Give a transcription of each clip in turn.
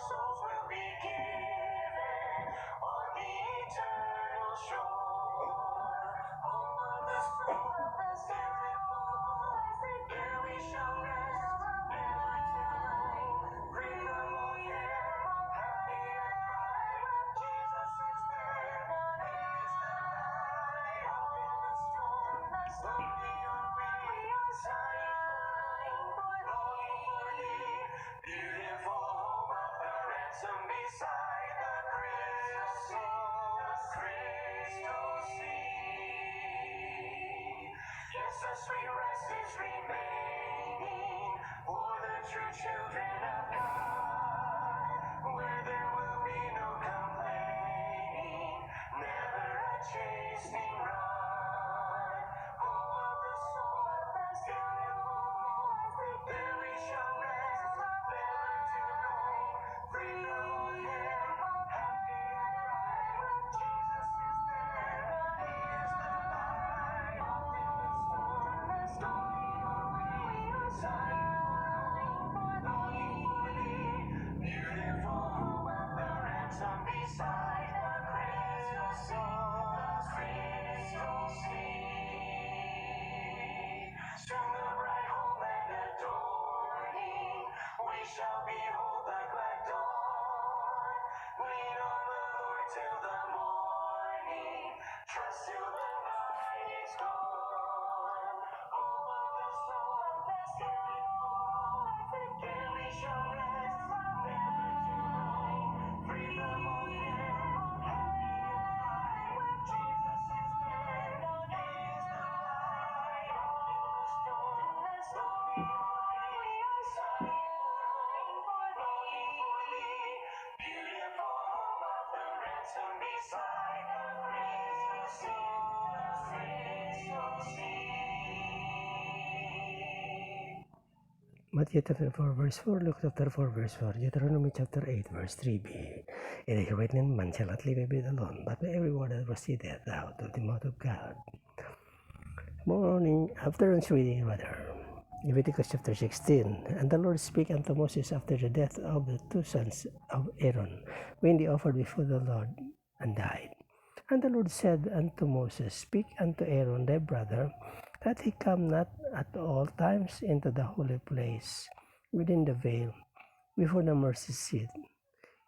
souls will be given on the eternal shore. Home of the soul, there we shall rest, never to know. Freedom, oh yeah, happy and bright. Jesus is there, He is the light. Out in the storm, slowly on we are sighing, longing for Thee. Beautiful home of the ransom beside the crystal sea. Yes, a sweet rest is remaining for the true children of God, where there will be no complaining, never a chastening rod. Home of the soul, there we shall rest, never to know. Freedom, oh yeah, happy and bright. Jesus is there, He is the light. Out in the storm, we are sighing, longing for Thee. Beautiful home of the ransom beside the crystal sea. Soon the bright homeland adorning, we shall behold the glad dawn. Lean on the Lord till the morning, trust till the night is gone. Home of the soul, there we shall rest, never to know. Freedom, oh yeah, happy and bright. Jesus is there, He is the light. Out in the storm, slowly we are sighing, longing for Thee. Beautiful home of the ransom beside the crystal sea. Matthew chapter 4 verse 4, Luke chapter 4 verse 4, Deuteronomy chapter 8 verse 3b. It is written, man shall not live by bread alone, but by every word that proceedeth out of the mouth of God. Afternoon's reading rather. Leviticus chapter 16. And the Lord spake unto Moses after the death of the two sons of Aaron, when they offered before the Lord and died. And the Lord said unto Moses, speak unto Aaron thy brother, that he come not at all times into the holy place, within the veil, before the mercy seat,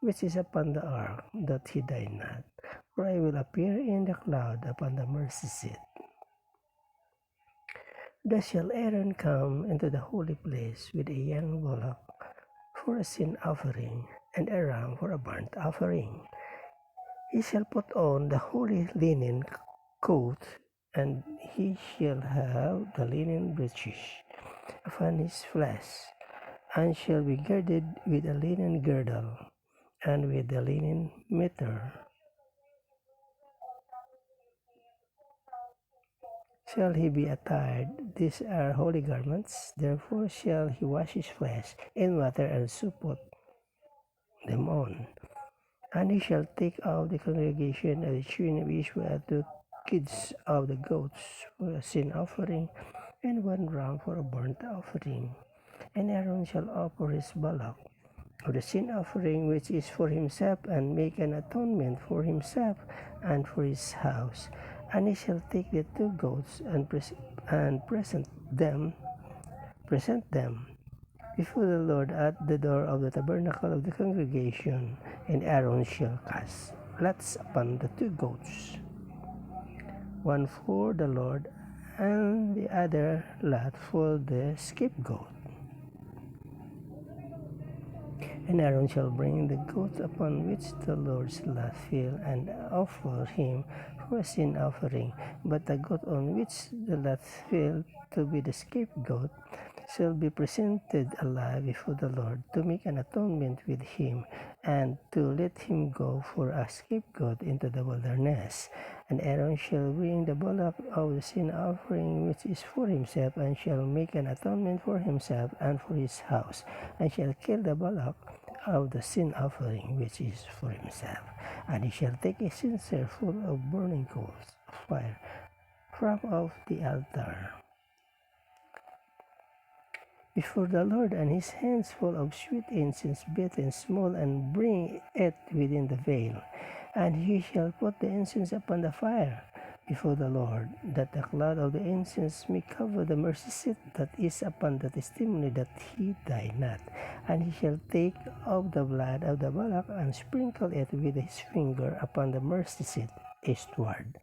which is upon the ark, that he die not. For I will appear in the cloud upon the mercy seat. Thus shall Aaron come into the holy place with a young bullock for a sin offering, and a ram for a burnt offering. He shall put on the holy linen coat, and he shall have the linen breeches upon his flesh, and shall be girded with a linen girdle, and with the linen mitre shall he be attired. These are holy garments, therefore shall he wash his flesh in water, and so put them on. And he shall take out the congregation of the children of Israel 2 kids of the goats for a sin offering, and 1 ram for a burnt offering. And Aaron shall offer his bullock of the sin offering, which is for himself, and make an atonement for himself and for his house. And he shall take the 2 goats and present them before the Lord at the door of the tabernacle of the congregation, and Aaron shall cast lots upon the 2 goats, one for the Lord, and the other lot for the scapegoat. And Aaron shall bring the goat upon which the Lord's lot fell, and offer him for a sin offering. But the goat on which the lot fell to be the scapegoat shall be presented alive before the Lord, to make an atonement with him, and to let him go for a scapegoat into the wilderness. And Aaron shall bring the bullock of the sin offering, which is for himself, and shall make an atonement for himself and for his house, and shall kill the bullock of the sin offering, which is for himself. And he shall take a censer full of burning coals of fire from off the altar, before the Lord, and his hands full of sweet incense, beaten small, and bring it within the veil. And he shall put the incense upon the fire before the Lord, that the cloud of the incense may cover the mercy seat that is upon the testimony, that he die not. And he shall take of the blood of the bullock and sprinkle it with his finger upon the mercy seat eastward.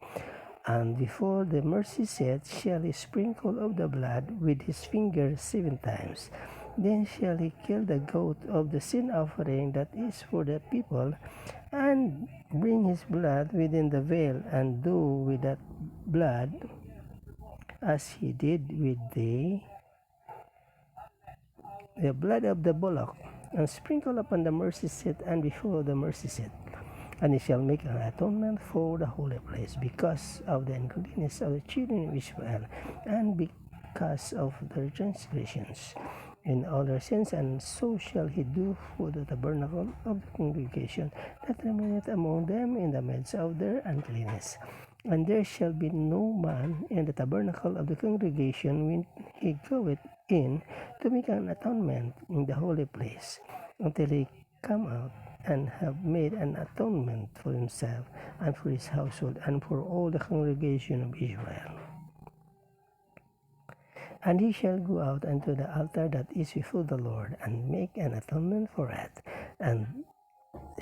And before the mercy seat shall he sprinkle of the blood with his finger 7 times. Then shall he kill the goat of the sin offering that is for the people, and bring his blood within the veil, and do with that blood as he did with the blood of the bullock, and sprinkle upon the mercy seat and before the mercy seat. And he shall make an atonement for the holy place because of the uncleanness of the children of Israel, and because of their transgressions in all their sins. And so shall he do for the tabernacle of the congregation that remaineth among them in the midst of their uncleanness. And there shall be no man in the tabernacle of the congregation when he goeth in to make an atonement in the holy place, until he come out and have made an atonement for himself and for his household and for all the congregation of Israel. And he shall go out unto the altar that is before the Lord, and make an atonement for it, and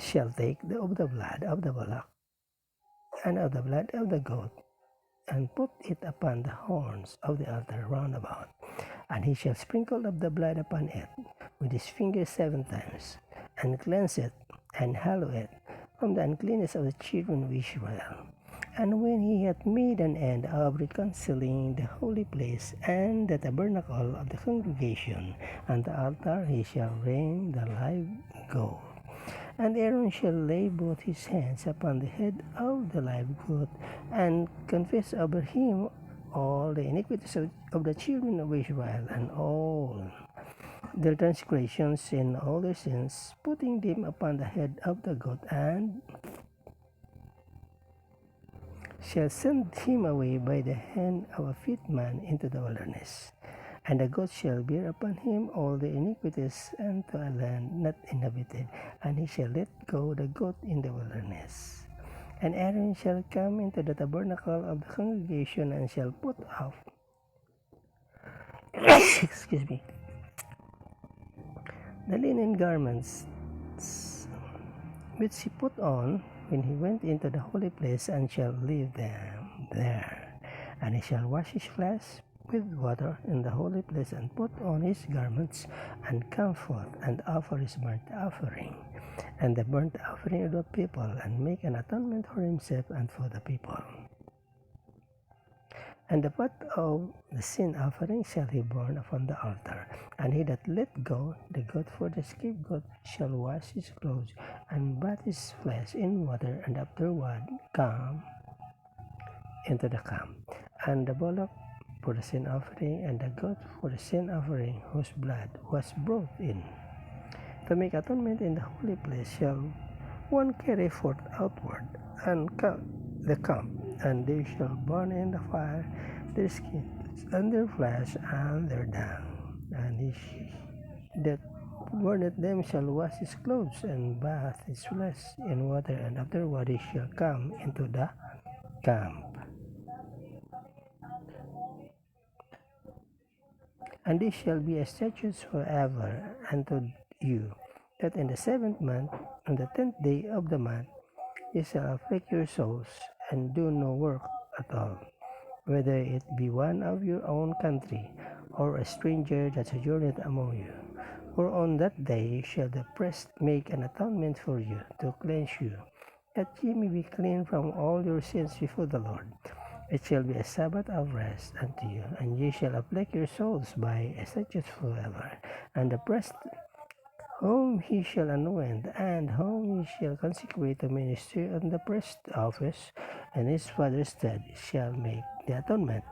shall take of the blood of the bullock and of the blood of the goat, and put it upon the horns of the altar round about. And he shall sprinkle of the blood upon it with his finger 7 times, and cleanse it, and hallow it from the uncleanness of the children of Israel. And when he hath made an end of reconciling the holy place and the tabernacle of the congregation and the altar, he shall bring the live goat. And Aaron shall lay both his hands upon the head of the live goat, and confess over him all the iniquities of the children of Israel, and all their transgressions and all their sins, putting them upon the head of the goat, and shall send him away by the hand of a fit man into the wilderness. And the goat shall bear upon him all the iniquities unto a land not inhabited, and he shall let go the goat in the wilderness. And Aaron shall come into the tabernacle of the congregation, and shall put off excuse me, the linen garments which he put on when he went into the holy place, and shall leave them there. And he shall wash his flesh with water in the holy place, and put on his garments, and come forth, and offer his burnt offering and the burnt offering of the people, and make an atonement for himself and for the people. And the part of the sin offering shall he burn upon the altar. And he that let go the goat for the scapegoat shall wash his clothes, and bathe his flesh in water, and afterward come into the camp. And the bullock for the sin offering, and the goat for the sin offering, whose blood was brought in to make atonement in the holy place, shall one carry forth outward, and the camp, and they shall burn in the fire their skins, and their flesh, and their dung. And he that burneth them shall wash his clothes, and bathe his flesh in water, and afterward he shall come into the camp. And this shall be a statute forever unto you, that in the 7th month, on the 10th day of the month, ye shall afflict your souls, and do no work at all, whether it be one of your own country, or a stranger that sojourneth among you. For on that day shall the priest make an atonement for you, to cleanse you, that ye may be clean from all your sins before the Lord. It shall be a Sabbath of rest unto you, and ye shall afflict your souls by a statute forever. And the priest whom he shall anoint, and whom he shall consecrate to minister on the priest office in his father's stead, shall make the atonement.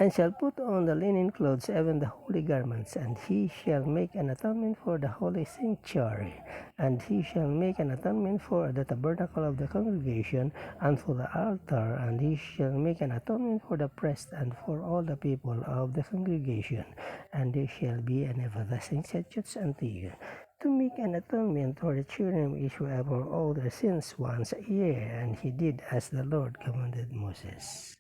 and shall put on the linen clothes, even the holy garments, and he shall make an atonement for the holy sanctuary, and he shall make an atonement for the tabernacle of the congregation, and for the altar, and he shall make an atonement for the priest, and for all the people of the congregation, and they shall be an everlasting statutes unto you, to make an atonement for the children of Israel for all their sins once a year. And he did as the Lord commanded Moses.